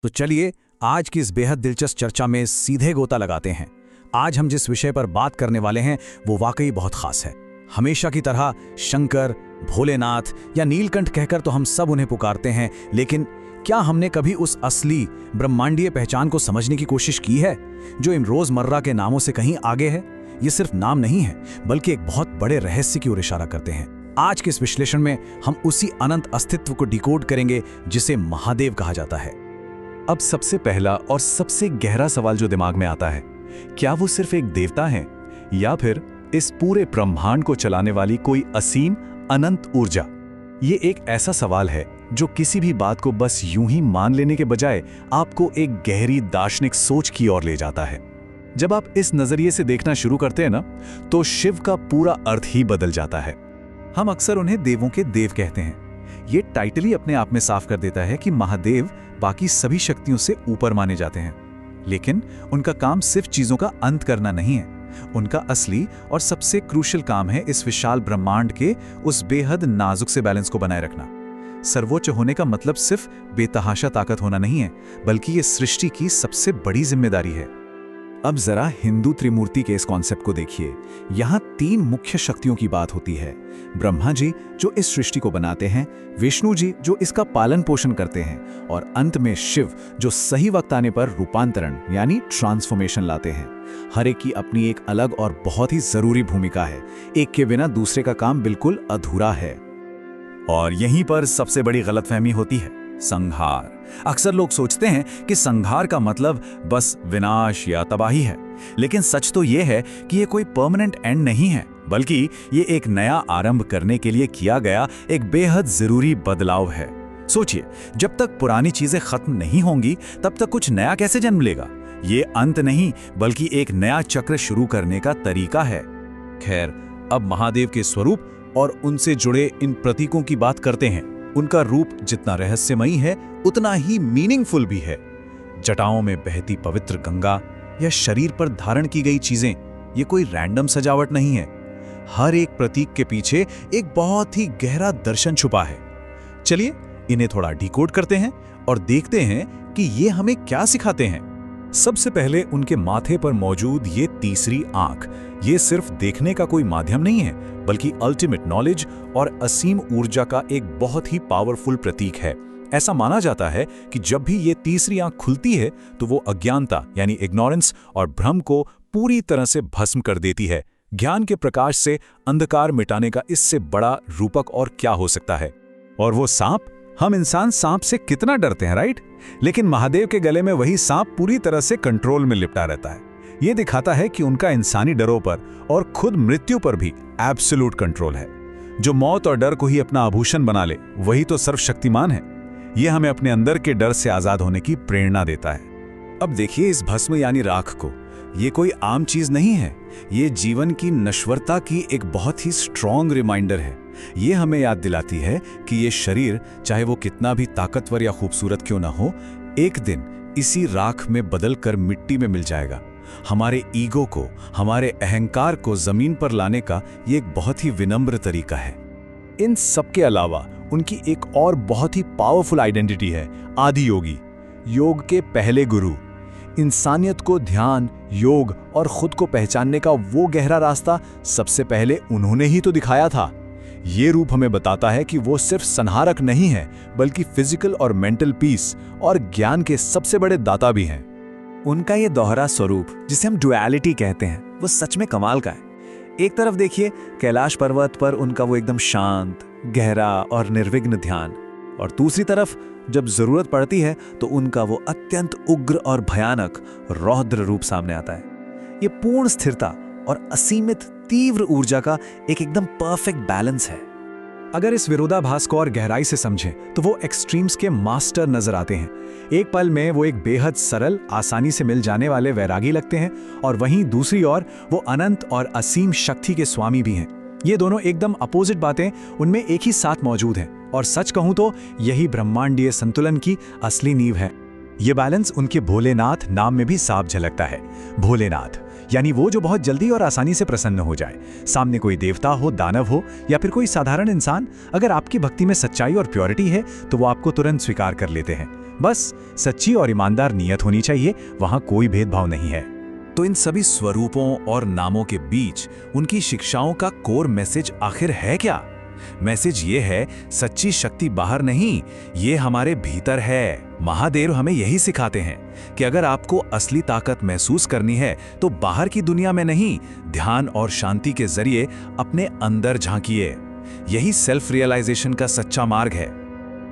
तो चलिए आज की इस बेहद दिलचस्प चर्चा में सीधे गोता लगाते हैं। आज हम जिस विषय पर बात करने वाले हैं वो वाकई बहुत खास है। हमेशा की तरह शंकर, भोलेनाथ या नीलकंठ कहकर तो हम सब उन्हें पुकारते हैं, लेकिन क्या हमने कभी उस असली ब्रह्मांडीय पहचान को समझने की कोशिश की है जो इन रोजमर्रा के नामों से कहीं आगे है? ये सिर्फ नाम नहीं है, बल्कि एक बहुत बड़े रहस्य की ओर इशारा करते हैं। आज के इस विश्लेषण में हम उसी अनंत अस्तित्व को डिकोड करेंगे जिसे महादेव कहा जाता है। अब सबसे पहला और सबसे गहरा सवाल जो दिमाग में आता है, क्या वो सिर्फ एक देवता हैं या फिर इस पूरे ब्रह्मांड को चलाने वाली कोई असीम अनंत ऊर्जा? ये एक ऐसा सवाल है जो किसी भी बात को बस यूं ही मान लेने के बजाय आपको एक गहरी दार्शनिक सोच की ओर ले जाता है। जब आप इस नजरिए से देखना शुरू करते हैं ना, तो शिव का पूरा अर्थ ही बदल जाता है। हम अक्सर उन्हें देवों के देव कहते हैं। ये टाइटल ही अपने आप में साफ कर देता है कि महादेव बाकी सभी शक्तियों से ऊपर माने जाते हैं, लेकिन उनका काम सिर्फ चीजों का अंत करना नहीं है। उनका असली और सबसे क्रूशियल काम है इस विशाल ब्रह्मांड के उस बेहद नाजुक से बैलेंस को बनाए रखना। सर्वोच्च होने का मतलब सिर्फ बेतहाशा ताकत होना नहीं है, बल्कि ये सृष्टि की सबसे बड़ी जिम्मेदारी है। अब जरा हिंदू त्रिमूर्ति के इस कॉन्सेप्ट को देखिए। यहाँ तीन मुख्य शक्तियों की बात होती है। ब्रह्मा जी जो इस सृष्टि को बनाते हैं, विष्णु जी जो इसका पालन पोषण करते हैं, और अंत में शिव जो सही वक्त आने पर रूपांतरण यानी ट्रांसफॉर्मेशन लाते हैं। हर एक की अपनी एक अलग और बहुत ही जरूरी भूमिका है। एक के बिना दूसरे का काम बिल्कुल अधूरा है। और यहीं पर सबसे बड़ी गलतफहमी होती है, संहार। अक्सर लोग सोचते हैं कि संहार का मतलब बस विनाश या तबाही है, लेकिन सच तो यह है कि यह कोई परमानेंट एंड नहीं है, बल्कि ये एक नया आरंभ करने के लिए किया गया एक बेहद जरूरी बदलाव है। सोचिए, जब तक पुरानी चीजें खत्म नहीं होंगी तब तक कुछ नया कैसे जन्म लेगा? ये अंत नहीं, बल्कि एक नया चक्र शुरू करने का तरीका है। खैर, अब महादेव के स्वरूप और उनसे जुड़े इन प्रतीकों की बात करते हैं। उनका रूप जितना रहस्यमयी है, उतना ही मीनिंगफुल भी है। जटाओं में बहती पवित्र गंगा या शरीर पर धारण की गई चीजें, ये कोई रैंडम सजावट नहीं है। हर एक प्रतीक के पीछे एक बहुत ही गहरा दर्शन छुपा है। चलिए इन्हें थोड़ा डिकोड करते हैं और देखते हैं कि ये हमें क्या सिखाते हैं। सबसे पहले उनके माथे पर मौजूद ये तीसरी आंख, ये सिर्फ देखने का कोई माध्यम नहीं है, बल्कि अल्टीमेट नॉलेज और असीम ऊर्जा का एक बहुत ही पावरफुल प्रतीक है। ऐसा माना जाता है कि जब भी ये तीसरी आंख खुलती है तो वो अज्ञानता यानी इग्नोरेंस और भ्रम को पूरी तरह से भस्म कर देती है। ज्ञान के प्रकाश से अंधकार मिटाने का इससे बड़ा रूपक और क्या हो सकता है? और वो सांप, हम इंसान सांप से कितना डरते हैं, राइट? लेकिन महादेव के गले में वही सांप पूरी तरह से कंट्रोल में लिपटा रहता है। ये दिखाता है कि उनका इंसानी डरों पर और खुद मृत्यु पर भी एब्सोल्यूट कंट्रोल है। जो मौत और डर को ही अपना आभूषण बना ले, वही तो सर्वशक्तिमान है। ये हमें अपने अंदर के डर से आजाद होने की प्रेरणा देता है। अब देखिए इस भस्म यानी राख को, ये कोई आम चीज नहीं है। ये जीवन की नश्वरता की एक बहुत ही स्ट्रॉन्ग रिमाइंडर है। ये हमें याद दिलाती है कि ये शरीर, चाहे वो कितना भी ताकतवर या खूबसूरत क्यों ना हो, एक दिन इसी राख में बदल कर मिट्टी में मिल जाएगा। हमारे ईगो को, हमारे अहंकार को जमीन पर लाने का ये एक बहुत ही विनम्र तरीका है। इन सब के अलावा उनकी एक और बहुत ही पावरफुल आइडेंटिटी है, आदि योगी, योग के पहले गुरु। इंसानियत को ध्यान, योग और खुद को पहचानने का वो गहरा रास्ता सबसे पहले उन्होंने ही तो दिखाया था। ये रूप हमें बताता है कि वो सिर्फ संहारक नहीं है, बल्कि फिजिकल और मेंटल पीस और ज्ञान के सबसे बड़े दाता भी हैं। उनका ये दोहरा स्वरूप, जिसे हम डुअलिटी कहते हैं, वो सच में कमाल का है। एक तरफ देखिए कैलाश पर्वत पर उनका वो एकदम शांत, गहरा और निर्विघ्न ध्यान, और दूसरी तरफ जब जरूरत पड़ती है तो उनका वो अत्यंत उग्र और भयानक रौद्र रूप सामने आता है। ये पूर्ण स्थिरता और असीमित तीव्र ऊर्जा का एक एकदम परफेक्ट बैलेंस है। अगर इस विरोधाभास को और गहराई से समझें तो वो एक्सट्रीम्स के मास्टर नजर आते हैं। एक पल में वो एक बेहद सरल, आसानी से मिल जाने वाले वैरागी लगते हैं, और वहीं दूसरी ओर वो अनंत और असीम शक्ति के स्वामी भी हैं। ये दोनों एकदम अपोजिट बातें उनमें एक ही साथ मौजूद हैं, और सच कहूं तो यही ब्रह्मांडीय संतुलन की असली नींव है। ये बैलेंस उनके भोलेनाथ नाम में भी साफ झलकता है। भोलेनाथ यानी वो जो बहुत जल्दी और आसानी से प्रसन्न हो जाए। सामने कोई देवता हो, दानव हो या फिर कोई साधारण इंसान, अगर आपकी भक्ति में सच्चाई और प्योरिटी है तो वो आपको तुरंत स्वीकार कर लेते हैं। बस सच्ची और ईमानदार नीयत होनी चाहिए, वहां कोई भेदभाव नहीं है। तो इन सभी स्वरूपों और नामों के बीच उनकी शिक्षाओं का कोर मैसेज आखिर है क्या? मैसेज ये है, सच्ची शक्ति बाहर नहीं, ये हमारे भीतर है। महादेव हमें यही सिखाते हैं कि अगर आपको असली ताकत महसूस करनी है तो बाहर की दुनिया में नहीं, ध्यान और शांति के जरिए अपने अंदर झांकिए। यही सेल्फ रियलाइजेशन का सच्चा मार्ग है।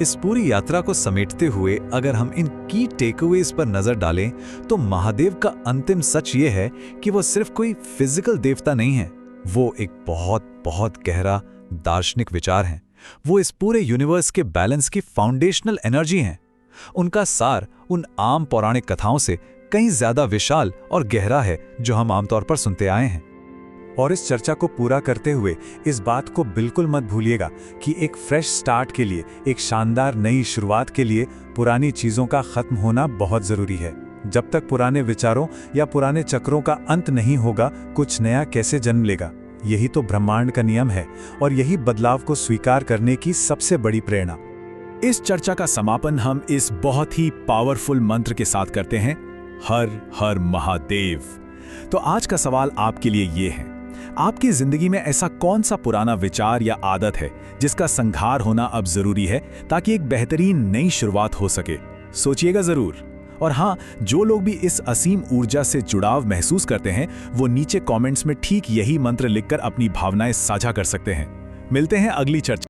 इस पूरी यात्रा को समेटते हुए अगर हम इन की टेकअवेज पर नजर डालें तो महादेव का अंतिम सच ये है कि वो सिर्फ कोई फिजिकल देवता नहीं है, वो एक बहुत बहुत गहरा दार्शनिक विचार हैं। वो इस पूरे यूनिवर्स के बैलेंस की फाउंडेशनल एनर्जी हैं। उनका सार उन आम पौराणिक कथाओं से कहीं ज्यादा विशाल और गहरा है जो हम आमतौर पर सुनते आए हैं। और इस चर्चा को पूरा करते हुए इस बात को बिल्कुल मत भूलिएगा कि एक फ्रेश स्टार्ट के लिए, एक शानदार नई शुरुआत के लिए पुरानी चीजों का खत्म होना बहुत जरूरी है। जब तक पुराने विचारों या पुराने चक्रों का अंत नहीं होगा, कुछ नया कैसे जन्म लेगा? यही तो ब्रह्मांड का नियम है और यही बदलाव को स्वीकार करने की सबसे बड़ी प्रेरणा। इस चर्चा का समापन हम इस बहुत ही पावरफुल मंत्र के साथ करते हैं, हर हर महादेव। तो आज का सवाल आपके लिए ये है, आपकी जिंदगी में ऐसा कौन सा पुराना विचार या आदत है जिसका संहार होना अब जरूरी है ताकि एक बेहतरीन नई शुरुआत हो सके? सोचिएगा जरूर। और हाँ, जो लोग भी इस असीम ऊर्जा से जुड़ाव महसूस करते हैं वो नीचे कमेंट्स में ठीक यही मंत्र लिखकर अपनी भावनाएं साझा कर सकते हैं। मिलते हैं अगली चर्चा।